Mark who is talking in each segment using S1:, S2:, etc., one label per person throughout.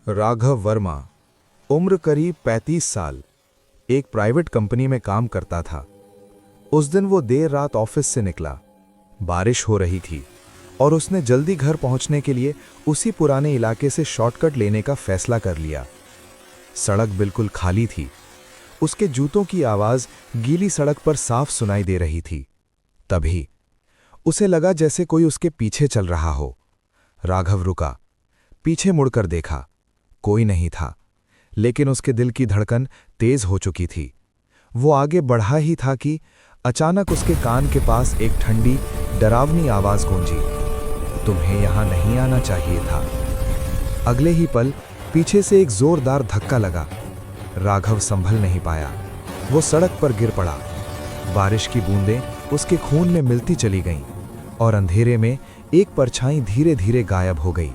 S1: राघव वर्मा, उम्र करीब 35 साल, एक प्राइवेट कंपनी में काम करता था। उस दिन वो देर रात ऑफिस से निकला। बारिश हो रही थी और उसने जल्दी घर पहुंचने के लिए उसी पुराने इलाके से शॉर्टकट लेने का फैसला कर लिया। सड़क बिल्कुल खाली थी। उसके जूतों की आवाज गीली सड़क पर साफ सुनाई दे रही थी। तभी उसे लगा जैसे कोई उसके पीछे चल रहा हो। राघव रुका, पीछे मुड़कर देखा। कोई नहीं था, लेकिन उसके दिल की धड़कन तेज हो चुकी थी। वो आगे बढ़ा ही था कि अचानक उसके कान के पास एक ठंडी, डरावनी आवाज गूंजी, तुम्हें यहां नहीं आना चाहिए था। अगले ही पल पीछे से एक जोरदार धक्का लगा। राघव संभल नहीं पाया। वो सड़क पर गिर पड़ा। बारिश की बूंदें उसके खून में मिलती चली गईं और अंधेरे में एक परछाई धीरे धीरे गायब हो गई।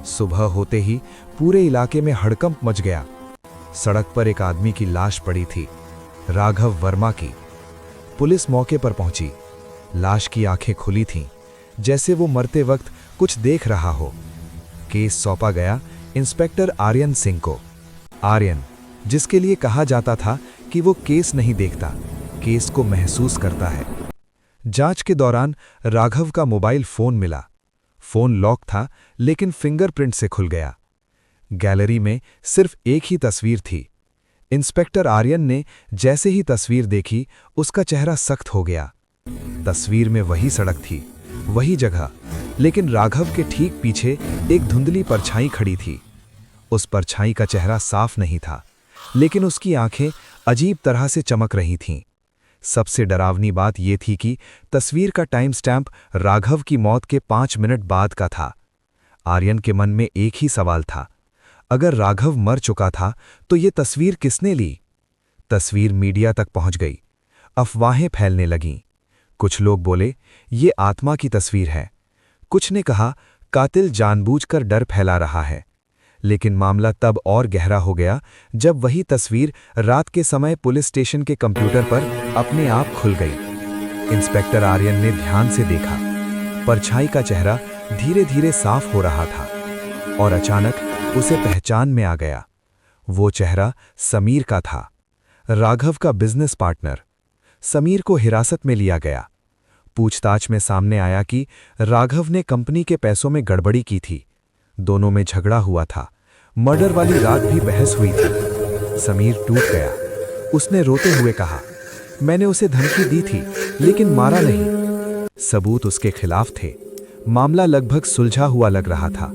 S1: सुबह होते ही पूरे इलाके में हड़कंप मच गया। सड़क पर एक आदमी की लाश पड़ी थी, राघव वर्मा की। पुलिस मौके पर पहुंची। लाश की आंखें खुली थीं, जैसे वो मरते वक्त कुछ देख रहा हो। केस सौंपा गया इंस्पेक्टर आर्यन सिंह को। आर्यन, जिसके लिए कहा जाता था कि वो केस नहीं देखता, केस को महसूस करता है। जांच के दौरान राघव का मोबाइल फोन मिला। फोन लॉक था, लेकिन फिंगरप्रिंट से खुल गया। गैलरी में सिर्फ एक ही तस्वीर थी। इंस्पेक्टर आर्यन ने जैसे ही तस्वीर देखी, उसका चेहरा सख्त हो गया। तस्वीर में वही सड़क थी, वही जगह, लेकिन राघव के ठीक पीछे एक धुंधली परछाई खड़ी थी। उस परछाई का चेहरा साफ नहीं था, लेकिन उसकी आंखें अजीब तरह से चमक रही थीं। सबसे डरावनी बात यह थी कि तस्वीर का टाइम स्टैंप राघव की मौत के 5 मिनट बाद का था। आर्यन के मन में एक ही सवाल था, अगर राघव मर चुका था तो ये तस्वीर किसने ली? तस्वीर मीडिया तक पहुंच गई। अफवाहें फैलने लगीं। कुछ लोग बोले, ये आत्मा की तस्वीर है। कुछ ने कहा, कातिल जानबूझकर डर फैला रहा है। लेकिन मामला तब और गहरा हो गया जब वही तस्वीर रात के समय पुलिस स्टेशन के कंप्यूटर पर अपने आप खुल गई। इंस्पेक्टर आर्यन ने ध्यान से देखा। परछाई का चेहरा धीरे धीरे साफ हो रहा था और अचानक उसे पहचान में आ गया। वो चेहरा समीर का था, राघव का बिजनेस पार्टनर। समीर को हिरासत में लिया गया। पूछताछ में सामने आया कि राघव ने कंपनी के पैसों में गड़बड़ी की थी। दोनों में झगड़ा हुआ था। मर्डर वाली रात भी बहस हुई थी। समीर टूट गया। उसने रोते हुए कहा, मैंने उसे धमकी दी थी, लेकिन मारा नहीं। सबूत उसके खिलाफ थे। मामला लगभग सुलझा हुआ लग रहा था,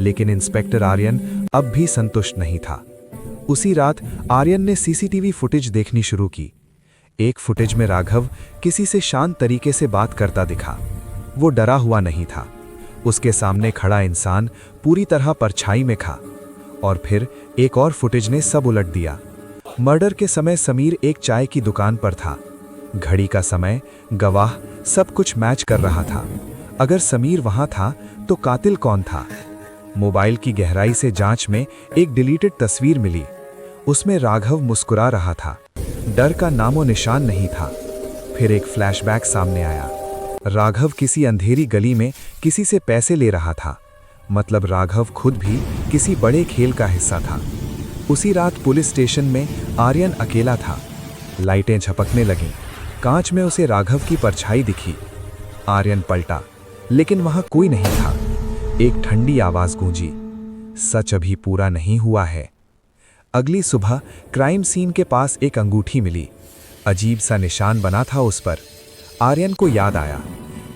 S1: लेकिन इंस्पेक्टर आर्यन अब भी संतुष्ट नहीं था। उसी रात आर्यन ने सीसीटीवी फुटेज देखनी शुरू की। एक फुटेज में राघव किसी से शांत तरीके से बात करता दिखा। वो डरा हुआ नहीं था। उसके सामने खड़ा इंसान पूरी तरह परछाई में था। और फिर एक और फुटेज ने सब उलट दिया। मर्डर के समय समीर एक चाय की दुकान पर था। घड़ी का समय, गवाह, सब कुछ मैच कर रहा था। अगर समीर वहां था तो कातिल कौन था? मोबाइल की गहराई से जांच में एक डिलीटेड तस्वीर मिली। उसमें राघव मुस्कुरा रहा था। डर का नामो निशान नहीं था। फिर एक फ्लैशबैक सामने आया। राघव किसी अंधेरी गली में किसी से पैसे ले रहा था। मतलब राघव खुद भी किसी बड़े खेल का हिस्सा था। उसी रात पुलिस स्टेशन में आर्यन अकेला था। लाइटें झपकने लगीं। कांच में उसे राघव की परछाई दिखी। आर्यन पलटा, लेकिन वहां कोई नहीं था। एक ठंडी आवाज गूंजी, सच अभी पूरा नहीं हुआ है। अगली सुबह क्राइम सीन के पास एक अंगूठी मिली। अजीब सा निशान बना था उस पर। आर्यन को याद आया,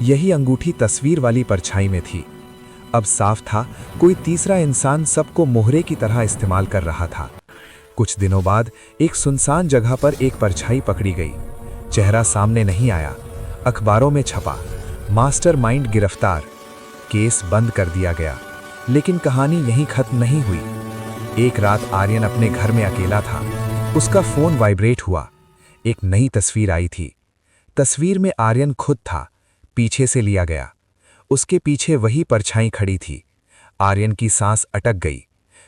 S1: यही अंगूठी तस्वीर वाली परछाई में थी। अब साफ था, कोई तीसरा इंसान सबको मोहरे की तरह इस्तेमाल कर रहा था। कुछ दिनों बाद एक सुनसान जगह पर एक परछाई पकड़ी गई। चेहरा सामने नहीं आया। अखबारों में छपा, मास्टरमाइंड गिरफ्तार। केस बंद कर दिया गया। लेकिन कहानी यहीं खत्म नहीं हुई। एक रात आर्यन अपने घर में अकेला था। उसका फोन वाइब्रेट हुआ। एक नई तस्वीर आई थी। तस्वीर में आर्यन खुद था, पीछे से लिया गया। उसके पीछे वही परछाई खड़ी थी। आर्यन की सांस अटक गई।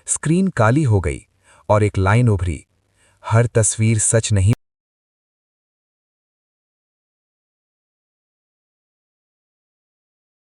S1: स्क्रीन काली हो गई और एक लाइन उभरी, हर तस्वीर सच नहीं